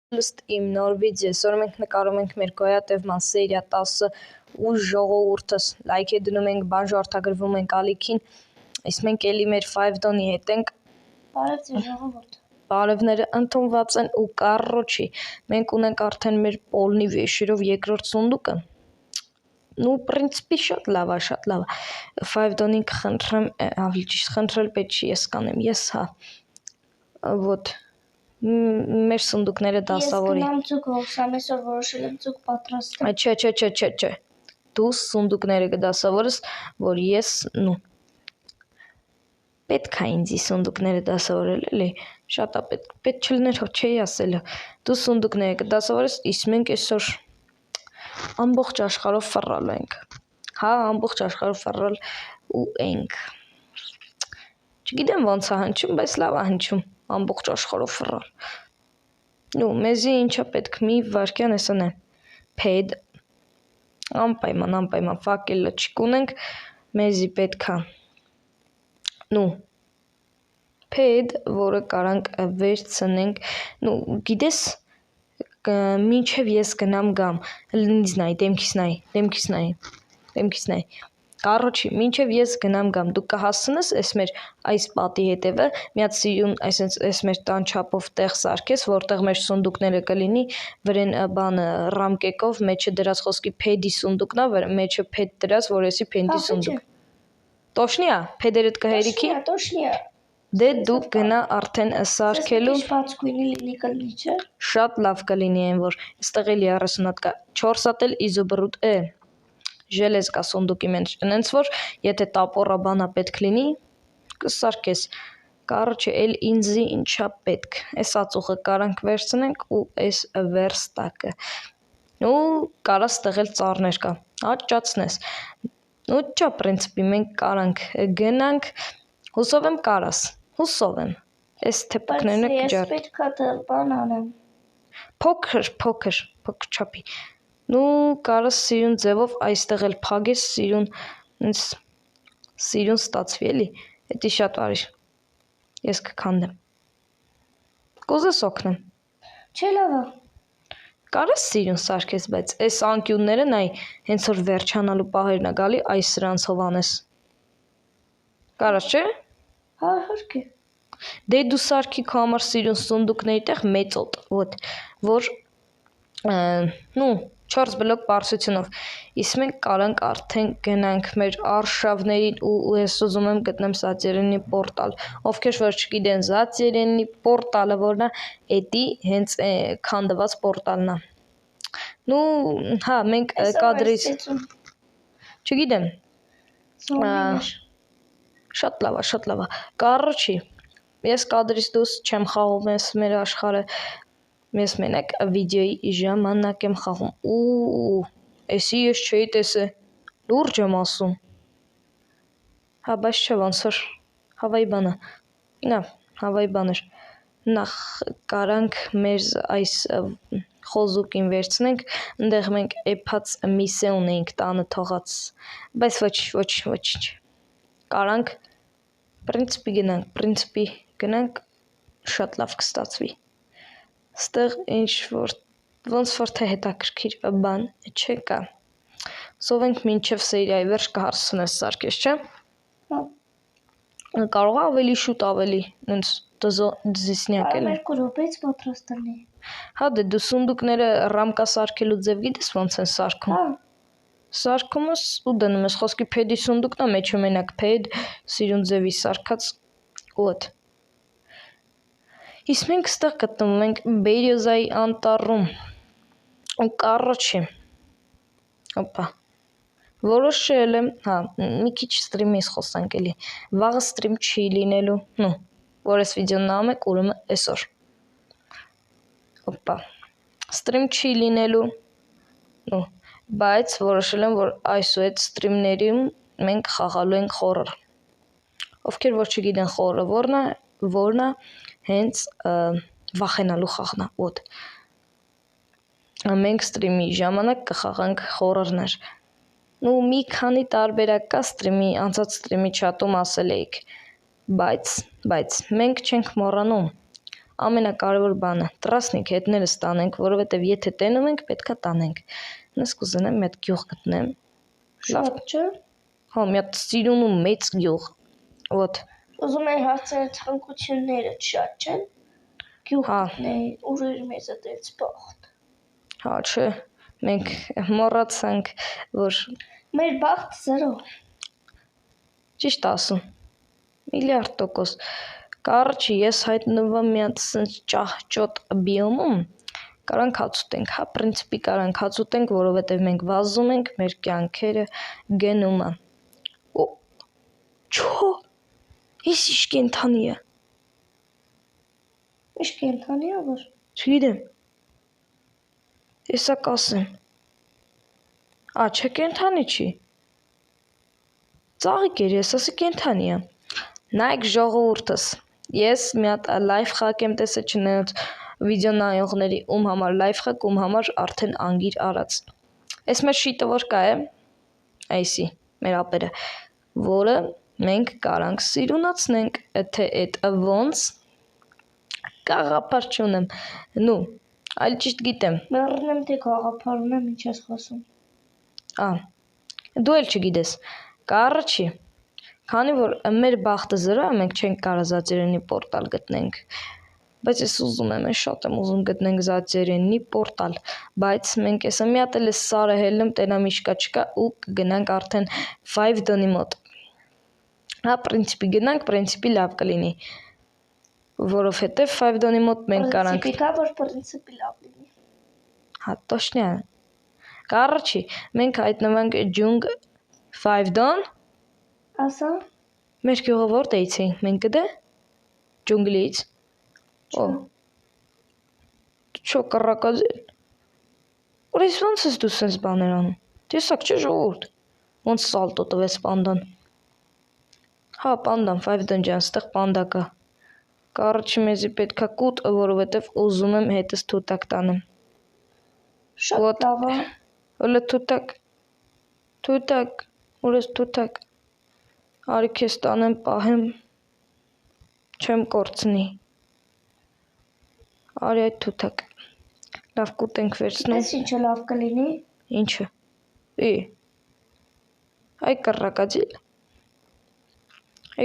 Լստ իմ նոր վիդեո, այսօր մենք նկարում ենք մեր գոյատևման սերիա 10 ու ժողովուրդս լայք է դնում ենք, բան ժողովրդագրվում ենք ալիքին, իսկ մենք էլի մեր 5 դոնի հետ ենք, Բարև ձեզ ժողովուրդ։ բարևները ընդունված են ու կարոչի, մենք ունենք արդեն մեր պոլնի վեշերով երկրորդ սունդուկը, ну, в принципе, շատ լավ է, 5 դոնին կխնդրեմ, ավելի ճիշտ խնդրել պետք չի, ես կանեմ, ես, հա, вот, մեր սունդուկները դասավորի։ Ես գնամ ձուկ հովսամ, այսօր որոշել եմ ձուկ պատրաստել։ Չէ, դու սունդուկները կդասավորես, որ ես, ну, պետք է ինձի սունդուկները դասավորել, էլի, շատ է պետք չլներ, հո չէի ասել, դու սունդուկները կդասավորես, իսկ մենք այսօր ամբողջ աշխարհով ֆռալ ենք, հա, ամբողջ աշխարհով ֆռալ ու ենք, չգիտեմ ոնց է հնչում, բայց լավ է հնչում, ամբողջ աշխարհով ֆռալ, ну, մեզի ինչա պետք, մի վարքյան էսան է, փեդ, անպայման ֆակելը չկունենք, մեզի պետք է, ну, փեդ, որը կարանք վերցնենք, ну, գիտես, մինչև ես գնամ գամ, ինձ նայ, դեմքիս նայ, Կարոչի, մինչև ես գնամ գամ, դու կհասցնես այս պատի հետևը, միած սիրուն, այս մեր տան չափով տեղ սարքես, որտեղ մեր սունդուկները կլինի, վրեն բանը ռամկեկով, մեջը դրած խոսքի փեդի սունդուկն է, մեջը փեդ դրած, որ եսի փեդի սունդուկ։ Տոշնի է, փեդերդ կհերիքի։ Տոշնի է։ Դե դու գնա արդեն սարքելու։ Բաց գույնի լինի կլինի, չէ։ Շատ լավ կլինի այն, որ այստեղ էլի 30 հատ կա, 4 հատ էլ իզոբրուտ է։ Ժելեզ կա սունդուկի մեջ, այնց որ եթե տապոռա բանա պետք լինի, կսարքես։ Կարոչե, էլ ինձի ինչա պետք։ Այս ածուխը կարանք վերցնենք ու այս վերստակը։ Ну, կարաս տեղել ծառներ կա։ Աճացնես։ Ну, չա, принципе, մենք կարանք գնանք, հուսով եմ կարաս։ Հուսով եմ։ Այս թեփուկներն Բայց կջար։ ես պետք է բան անեմ։ Փոքր չափի։ Ну, կարաս սիրուն ձևով այստեղ էլ փագես, սիրուն ստացվի էլի։ Էդի շատ արիր։ Ես կքանդեմ։ Կուզես օգնեմ։ Չէ, լավ է։ Կարաս սիրուն սարքես, բայց այս անկյունները նայ, հենց որ վերջանալու պահերն է գալի, այս սրանցով անես։ Կարաս, չէ՞։ Հա, իհարկե։ Դե դու սարքի քո համար սիրուն սունդուկների տեղ մեծոտ, вот, որ ну, 4 բլոկ բարձրությունով։ Իսկ մենք կարանք արդեն գնանք մեր արշավներին ու ես ուզում եմ գտնեմ Զատյերենի պորտալ։ Ովքեր որ չգիտեն Զատյերենի պորտալը որն է, էդի հենց քանդված պորտալն է։ Ну, հա, մենք կադրից չգիտեմ։ Շատ լավ է։ Կարոչի, ես կադրից դուրս չեմ խաղում մեր աշխարհը։ Ես մենակ վիդեոյի ժամանակ եմ խաղում։ Ու, էսի ես չէի տեսել։ Լուրջ եմ ասում։ Հա, բայց չէ ոնց որ հավայի բանը։ Նա, հավայի բաներ։ Նախ կարանք մեր այս խոզուկին վերցնենք, այնտեղ մենք էփած միսե ունեինք տանը թողած, բայց ոչ, կարանք принципе գնանք, շատ լավ կստացվի, ստեղ ինչ-որ, ոնց որ թե հետաքրքիր բան չկա, սով ենք մինչև սերիայի վերջ կհարցնես սարքես, չէ, կարող է ավելի շուտ ավելի, նենց դզիսնյակ էլ է, 2 րոպեից պատրաստ լինի, հա դե դու սունդուկները ռամկա սարքելու ձև գիտես ոնց են սարքում, հա, սարքում ես ու դնում ես խոսքի փեդի սունդուկն է, մեջը մենակ փեդ, սիրուն ձևի սարքած, вот, իսկ մենք ստեղ գտնվում ենք Բերյոզայի անտառում, ու կարոչի, опа, որոշել եմ, հա, մի քիչ ստրիմից խոսանք էլի, վաղը ստրիմ չի լինելու, ну, որ այս վիդեոն նայում եք, ուրեմն այսօր, опа, ստրիմ չի լինելու, ну, բայց որոշել եմ, որ այսուհետ ստրիմներում մենք խաղալու ենք խորհր, ովքեր որ չգիտեն խորհը որն է, հենց վախենալու խաղն է, вот, մենք ստրիմի ժամանակ կխաղանք խորհրներ, ну, մի քանի տարբերակ կա ստրիմի, անցած ստրիմի չաթում ասել էիք, բայց մենք չենք մոռանում, ամենակարևոր բանը տրասնիկ հետները ստանենք, որովհետև եթե տենում ենք, պետքա տանենք։ Նես կուզենեմ մի հատ գյուղ գտնեմ։ Շատ չէ։ Հա, մի հատ սիրուն ու մեծ գյուղ։ Вот։ Ուզում եմ հարցերը ցանկությունները շատ չեն։ Գյուղ Հա։ գտնեի, ուր մեզ այդպես բախտ։ Հա, չէ։ Մենք մոռացանք, որ Մեր բախտ 0։ ճիշտ ասում։ Միլիարդ տոկոս։ Կարճի ես հայտնվում մի հատ սենց ճահճոտ բիոմում, կարանք հացուտենք, հա, պրինցիպի կարանք հացուտենք, որովհետև մենք վազում ենք, մեր կյանքերը գնում են։ Օ, չո, ես իշ կենթանի է։ Ինչ կենթանի է որ։ Չգիտեմ։ Եսա կասեմ։ Չէ կենթանի չի։ Ծաղիկ էր, ես ասի կենթանի է։ Նայք ժողովուրդս։ Ես մի հատ լայվ խաղ եմ տեսել չնայած վիդեո նայողների ում համար լայվ խաղ, ում համար արդեն անգիր արած։ Այս մեր շիտը որ կա է, այսի, մեր ապերը, որը մենք կարանք սիրունացնենք, թե այդ ոնց կաղապար չունեմ, նու, այլ ճիշտ գիտեմ։ Մեռնեմ թե գաղափար ունեմ, ինչ ես խոսում։ Դու էլ չգիտես, կարը չի, քանի որ մեր բախտը 0 է, մենք չենք կարող զաձերենի պորտալ գտնենք, բայց ես ուզում եմ, շատ եմ ուզում գտնենք զաձերենի պորտալ, բայց մենք եսա մի հատ էլ սարը հելնում, տենամ իշկա չկա ու կգնանք արդեն 5 դոնի մոտ, հա, պրինցիպի գնանք, պրինցիպի լավ կլինի, որովհետև 5 դոնի մոտ մենք կարանք։ Պրինցիպի կա, որ պրինցիպի լավ լինի։ Հա, տոշնի է, կարը չի, մենք հայտնվանք ջունգ 5 դոն, Ասա։ մեր գյուղը որտեղից էինք մենք գտե ջունգլից։ Օ։ Չո կռակազել։ Ուրես ոնց ես դու սենց բաներ անում։ Տեսակ չէ ժողովուրդ։ Ոնց սալտո տվեց պանդան։ Հա, պանդան 5 դոն ջան, ստեղ պանդա կա։ Կարճի մեզի պետքա կուտ, որովհետև ուզում եմ հետս թութակ տանեմ։ Շատ լավ է։ Օլը թութակ։ Թութակ, ուրես թութակ։ Արի քեզ տանեմ պահեմ, չեմ կորցնի, արի այդ թութակ, լավ կուտ ենք վերցնում։ Ես ինչը լավ կլինի։ Ինչը, այ կռակաջիլ,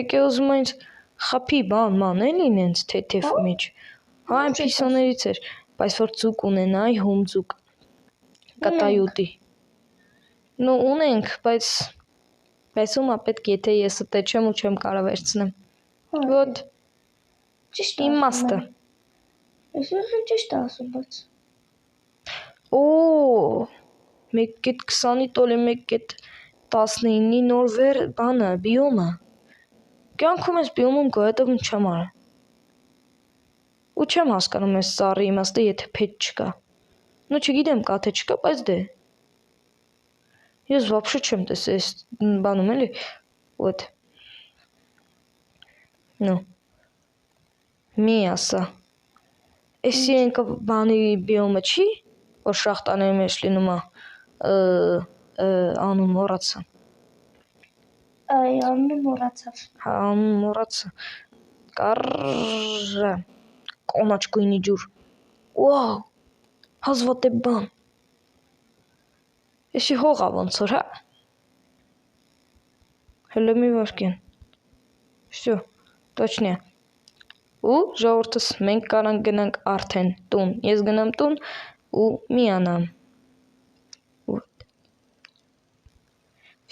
եկե ուզում այնց խապի ման էլ ինենց թեթև միջ, հա այն պիսոներից էր, բայց որ ծուկ ունենայ հում ծուկ, կտայուտի, նու ունենք, բայց ումա պետք եթե ես ըտե չեմ ու չեմ կարող վերցնեմ, ոտ, իմաստը։ Ես ճիշտ ասում, բայց։ Օ, մեկ կետ 20-ի տոլի, մեկ կետ 19-ի նոր վեր բանը, բիոմը, կյանքում ես բիոմում գոյատվում չեմ արա, ու չեմ հասկանում ես սարի իմաստը, եթե պետ չկա, նու չգիտեմ կա թե չկա, բայց դե, ես վապշը չեմ տեսել ես բանում էլի, ոտ, նու, մի ասա, էսի ենքը բանի բիոմը չի, որ շախտաների մեջ լինում է, անուն մոռացա, Այ անունը մոռացավ։ հա անուն մոռացա, կարը, կոնաչ գույնի ջուր, ուау, հազվատ է բան, Էսի հողա ոնց որ, հա, հելը մի վարկեն, շո, տոչնի է, ու ժողորդս մենք կարանք գնանք արդեն տուն, ես գնամ տուն ու միանամ,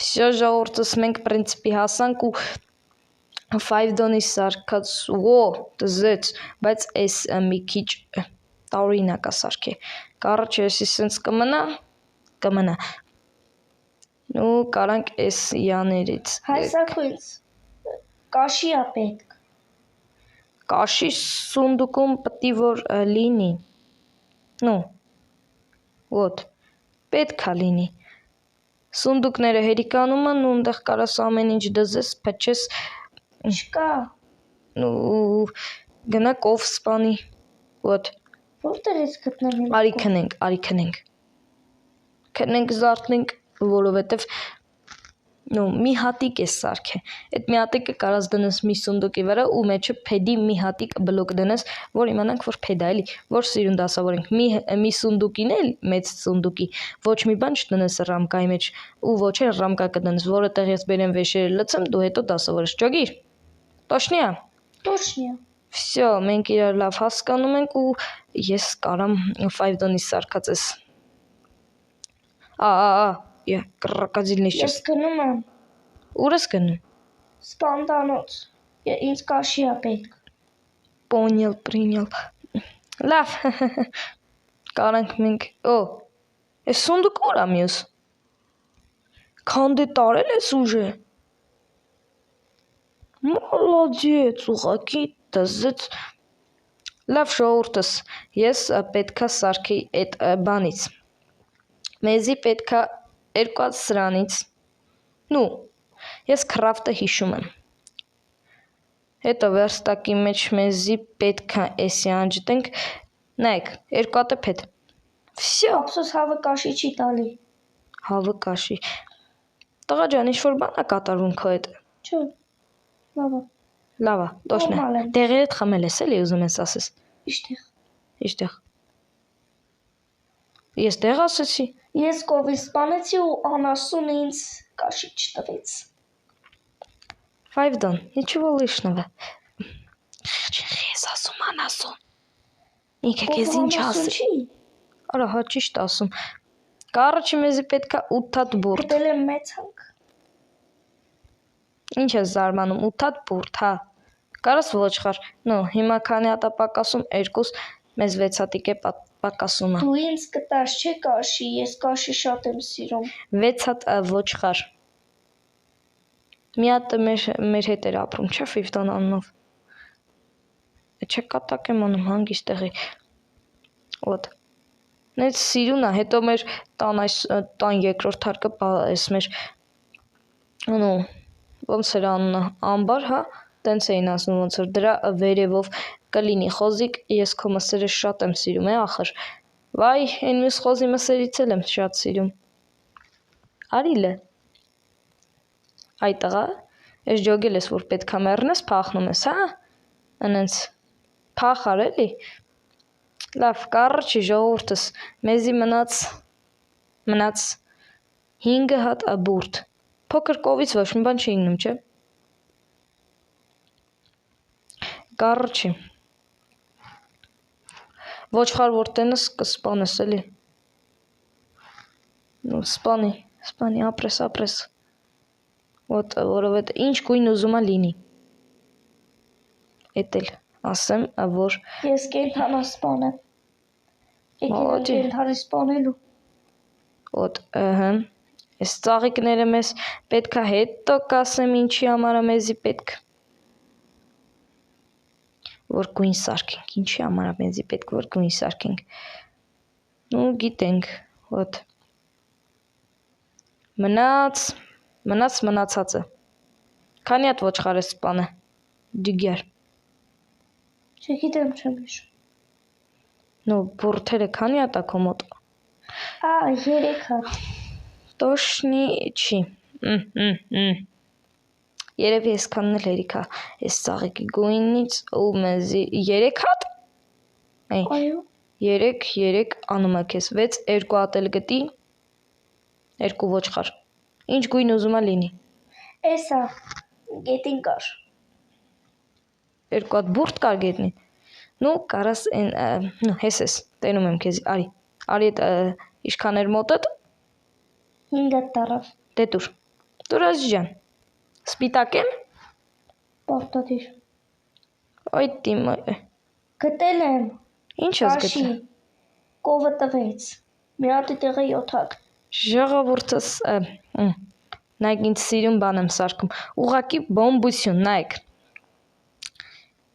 վսյո ժողորդս մենք պրինցիպի հասանք ու 5 դոնի սարկած, ո, տզեց, բայց ես մի քիչ տարօրինակ է սարքե, կարաչ եսի սենց կմնա, ու կարանք ես յաներից, Հայսակույնց, կաշի է պետք, կաշի սունդուկում պտի որ լինի, նու, ոտ, պետք է լինի, սունդուկները հերիկանում են ու ընդեղ կարաս ամեն ինչ դզես, պեչես, չկա, ու գնա կով սպանի, ոտ, որտեղ ես գտնեմ արի քնենք, քնենք զարթնենք, որովհետև մի հատիկ է սարքե։ Այդ մի հատիկը կարաս դնես մի սունդուկի վրա ու մեջը փեդի մի հատիկ բլոկ դնես, որ իմանանք որ փեդ է, էլի, որ սիրուն դասավորենք։ Մի սունդուկին էլ մեծ սունդուկի, ոչ մի բան չդնես ռամկայի մեջ ու ոչ էլ ռամկա կդնես, որը տեղից բերեմ վեշերը լցեմ, դու հետո դասավորես։ Ճոգիր։ Տոշնիա։ Точно. Всё, մենք իրար լավ հասկանում ենք ու ես կարամ 5 դոնից սարքածես։ Կրակազիլնից Ես գնում եմ Ուր ես գնում։ սպանդանոց։ Ինձ կաշի է պետք։ Понял, принял։ Լավ։ Կարանք մենք։ Էս սունդուկը ուր է մյուս։ Քանդե տարել ես ուժը։ Молодец, ուղղակի դզեց։ Լավ ժողովուրդս, ես պետքա սարքի այդ բանից։ Մեզի պետքա 2 հատ սրանից։ Ես քրաֆտը հիշում եմ։ Հետո վերստակի մեջ մեզի պետքա էսի անջտենք։ Նայեք, 2 հատ է փեդ։ Всё, Ափսոս հավը կաշի չի տալի։ հավը կաշի։ Տղա ջան, ինչ-որ բան է կատարվում քո հետ։ Չէ։ Լավա, տոշնե։ Նորմալ եմ։ Դեղերդ խմել ես էլի ուզում ես ասես։ Իշտեղ։ Ես դեղ ասեցի։ Ես կովի սպանեցի ու անասունը ինձ կաշի չտվեց։ 5 դոն, ничего лишнего։ Ես ասում անասուն։ Ինքը քեզ ինչ ասի։ Արա, հա ճիշտ ասում։ Կարոջի մեզի պետքա 8 հատ բուրդ։ Գտել եմ մեծ հանք։ Ինչ ես զարմանում, 8 հատ բուրդ, հա։ Կարաս ոչխար։ Հիմա քանի հատ է պակասում, 2, մեզ 6 հատիկ է պակասումը։ Դու ինձ կտաս չէ կաշի, ես կաշի շատ եմ սիրում։ 6 հատ ոչխար։ Մի հատը մեր հետ էր ապրում, չէ՞ Ֆիվտոն անունով։ Չէ կատակ եմ անում հանգիստ տեղի։ Ոտ։ Նենց սիրուն է, հետո մեր տան երկրորդ հարկը այս մեր ոնց էր անունը, ամբար, հա, տենց էին ասում ոնց որ դրա վերևով կլինի խոզիկ, ես քո մսերը շատ եմ սիրում, ախր։ Վայ, այն մյուս խոզի մսերից էլ եմ շատ սիրում։ Արիլը։ Այ տղա, ես ջոգել ես, որ պետքա մեռնես, փախնում ես, հա։ Անենց փախար էլի։ Լավ, կարոջի ժողովուրդս, մեզի մնաց 5 հատ բուրդ։ Փոքր կովից ոչ մի բան չի իգնում, չէ։ Կարոջի։ Ոչխար որ տենես կսպանես էլի։ Սպանի, ապրես։ Ոտ, որովհետև ինչ գույն ուզում է լինի։ Էդ էլ ասեմ, որ Ես կենդանասպան եմ։ Եկել եմ կենդանի սպանելու։ Ոտ, Այս ծաղիկները մեզ պետքա հետո կասեմ ինչի համար է մեզի պետք։ Որ գույն սարքենք, ինչի համար է մեզի պետք որ գույն սարքենք։ Գիտենք, ոտ։ Մնացածը։ Քանի հատ ոչխար ես սպանը։ Ջիգյար։ Չգիտեմ չեմ հիշում։ Բուրդերը քանի հատ է քո մոտ։ 3 հատ։ Տոշնի չի։ Երևի այսքանն էլ հերիք է այս ծաղիկի գույնից ու մեզի 3 հատ։ Այո։ 3 անում է քեզ 6, 2 հատ էլ գտի, 2 ոչխար։ Ինչ գույն ուզում է լինի։ Էսա գետին կար։ 2 հատ բուրդ կար գետնին։ Կարաս հեսես, տենում եմ քեզ, արի այդ իշքան էր մոտդ։ 5 հատ տարավ։ Դե տուր ազիջան։ Սպիտակ եմ։ Պարտադիր։ Այդ դիմը։ Գտել եմ։ Ինչ ես գտել։ Կովը տվեց։ Մի հատի տեղը 7 հատ։ Ժողովուրդս, նայեք ինձ սիրուն բան եմ սարքում։ Ուղղակի բոմբություն, նայեք։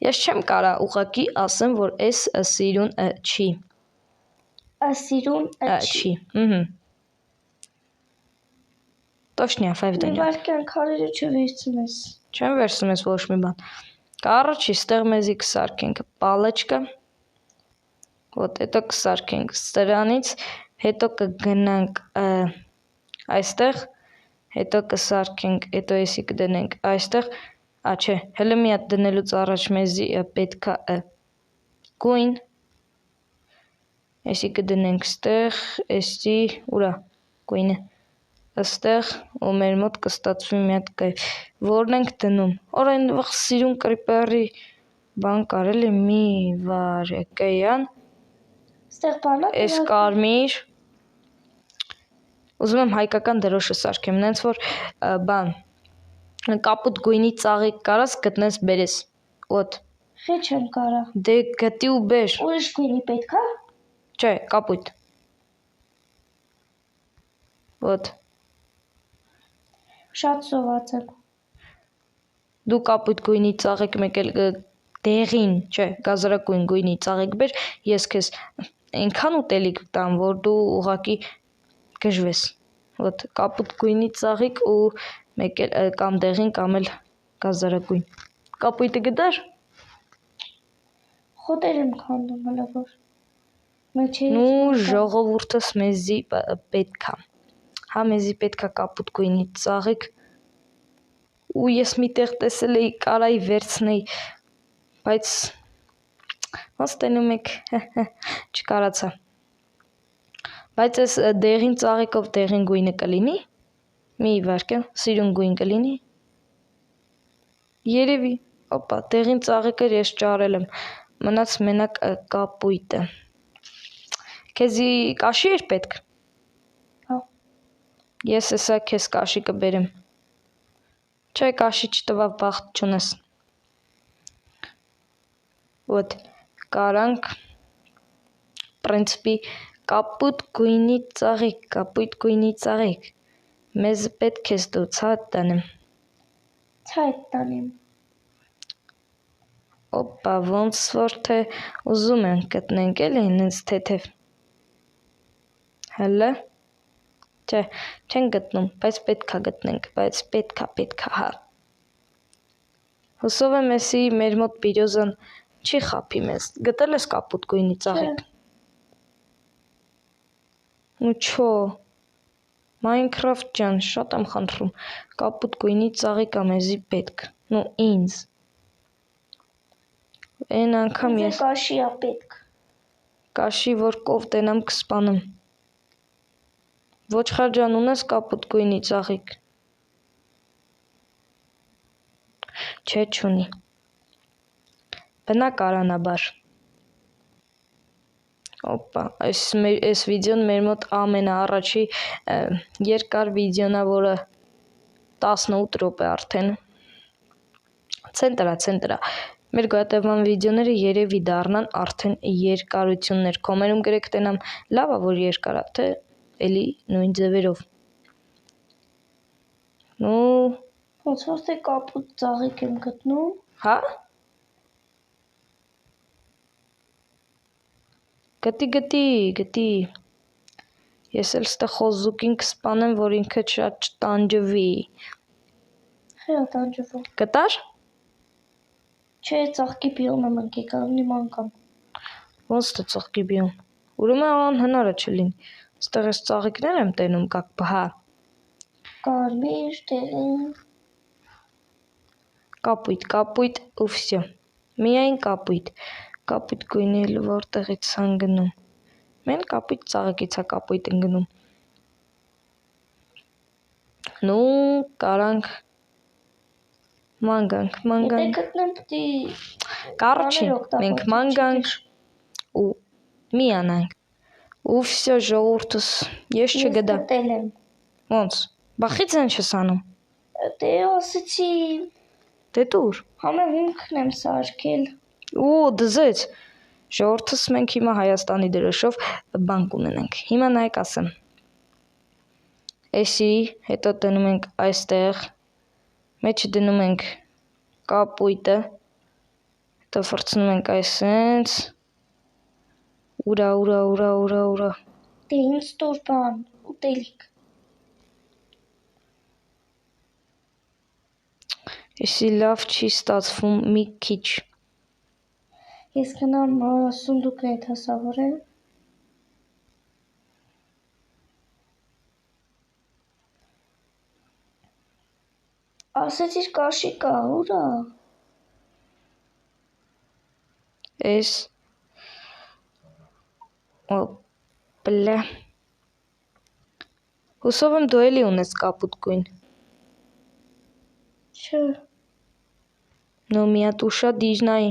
Ես չեմ կարա ուղղակի ասեմ, որ այս սիրուն չի։ Սիրուն չի։ Տոշնիա 5 դոնյա։ Վարկյան քարերը չվերցնես։ Չեմ վերցնում ես ոչ մի բան։ Կարոջի, ստեղ մեզի կսարքենք պալեչկը։ Ոտ, հետո կսարքենք սրանից, հետո կգնանք այստեղ, հետո կսարքենք, հետո էսի կդնենք այստեղ, չէ, հələ մի հատ դնելուց առաջ մեզի պետք է գույն, էսի կդնենք ստեղ, էսի, ուրա, գույնը, աստեղ, ու մեր մոտ կստացվի մի հատ կայ, որն ենք դնում, օրեն վախ սիրուն կրիպերի բան կար էլի մի վարեկյան, Ստեղ բանա էս կարմիր, ուզում եմ հայկական դրոշը սարքեմ, նենց որ բան, կապուտ գույնի ծաղիկ կարաս գտնես բերես, ոտ, Խի չեմ կարա։ դե գտի ու բեր, Ուրիշ գույնի պետք է։ չէ, կապույտ, ոտ, Շատ սոված եմ։ դու կապույտ գույնի ծաղիկ մեկ էլ դեղին, չէ, գազարակույն գույնի ծաղիկ բեր, ես քեզ այնքան ուտելիք տամ, որ դու ուղակի գժվես, ոտ, կապույտ գույնի ծաղիկ ու մեկ էլ կամ դեղին կամ էլ գազարակույն, կապույտը գտար, Խոտեր եմ քանդում հələ որ։ նու ժողովուրդս մեզի պետք է, հա մեզի պետք է կապույտ գույնի ծաղիկ, ու ես միտեղ տեսել էի կարայի վերցնեի, բայց ոնց տենում եք, չկարացա, բայց ես դեղին ծաղիկով դեղին գույնը կլինի, մի վարկյան, սիրուն գույն կլինի, երևի, օպա, դեղին ծաղիկը ես ճարել եմ, մնաց մենակ կապույտը, քեզի կաշի էր պետք, Հա։ ես էսա քեզ կաշի կբերեմ, չէ կաշի չտվավ բախտ չունես, ոտ, կարանք, պրինցպի, կապույտ գույնի ծաղիկ, մեզ պետք ես դու ցած տանեմ, Ցայտ տանեմ։ օպա, ոնց որ թե ուզում են գտնենք էլի, նենց թեթև, հələ, չէ, չեն գտնում, բայց պետք է գտնենք, բայց պետք է, հա, հուսով եմ էսի մեր մոտ բիրյոզան չի խապի մեզ, գտել ես կապույտ գույնի ծաղիկ, ու չո, Minecraft ջան, շատ եմ խնդրում, կապույտ գույնի ծաղիկ ա մեզի պետք, նու ինձ, են անգամ ես, Կաշի ա պետք։ կաշի որ կովտենամ կսպանեմ, ոչխար ջան ունես կապույտ գույնի ծաղիկ, չէ չունի, բնակարանաբար, օպա, այս վիդեոն մեր մոտ ամենաառաջի երկար վիդեոն ա, որը 18 րոպե արդեն, ցենտրա, մեր գոյատևման վիդեոները երևի դառնան արդեն երկարություններ, կոմերում գրեք տենամ լավ ա որ երկար ա, թե էլի նույն ձևերով, նու, Ոնց որ թե կապույտ ծաղիկ եմ գտնում։ հա, գտի, ես էլ ստեղ խոզուկին կսպանեմ, որ ինքը շատ չտանջվի, Խի ա տանջվում։ գտար, Չէ, ծաղկի բիոմ եմ ընկի կալնի մանկամ։ ոնց թե ծաղկի բիոմ, ուրեմն անհնարը չլինի, ստեղ ես ծաղիկներ եմ տենում կակ, հա, Կարմիր, դեղին։ կապույտ ու վսյո, միայն կապույտ գույնի էլ որտեղից են գնում, մեն կապույտ ծաղիկից է կապույտ են գնում, նու կարանք, մանգանք, Եթե գտնեմ պտի կառչի, մենք մանգանք ու մի անանք, ու վսյո ժողորդուս, ես չգդա, գտել եմ։ ոնց, բախից են չես անում, Դե ասեցի դե դուր, համահունքն եմ սարքել։ ու դզեց, ժողորդուս մենք հիմա Հայաստանի դրոշով բան կունենենք, հիմա նայեք ասեմ, էսի, հետո դնում ենք այստեղ, մեջ դնում ենք կապույտը, հետո վրցնում ենք այսենց, ուրա, Դե ինձ տոր բան, ուտելիք։ էսի լավ չի ստացվում մի քիչ, Ես գնամ սունդուկը հետ հասավորեմ։ Ասեցիր կաշի կա, ուրա։ Էս Բլե։ Հուսով եմ դու էլի ունես կապույտ գույն։ Չէ։ Ну, меня душа դիժնայի։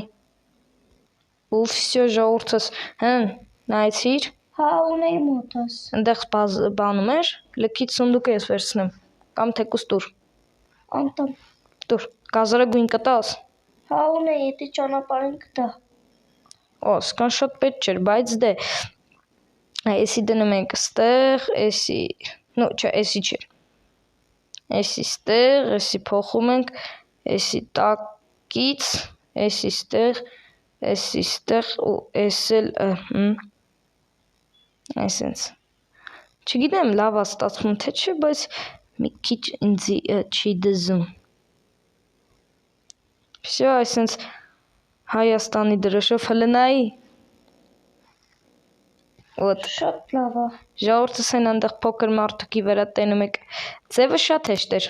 Ու всё ժողովրդս, նայեցիր, Հա, ունեի մոտս։ այնտեղ բանում էր, լքից սունդուկ ես վերցնեմ, կամ թեկուս տուր, Անտամ։ տուր, գազարը գույն կտաս։ Հա, ունեի, եթե ճանապարհին կտա։ Օ, սկան շատ պետք չէր, բայց դե, էսի դնում ենք ստեղ, էսի, նո, չէ, էսի չէ, էսի ստեղ, էսի փոխում ենք, էսի տակից, էսի ստեղ, ու էս էլ, այսենց, չգիտեմ լավ է ստացվում թե չէ, բայց մի քիչ ինձի չի դզում։ Всё, այսենց Հայաստանի դրոշով հլնայի։ Вот, Շատ լավ է։ ժողովրդս են այնտեղ փոքր մարդուկի վրա տենում եք, ձևը շատ հեշտ էր։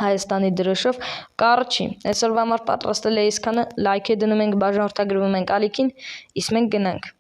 Հայաստանի դրոշով կարը չի, այսօրվա համար պատրաստել է այսքանը, լայք է դնում ենք, բաժանորդագրվում ենք ալիքին, իսկ մենք գնանք։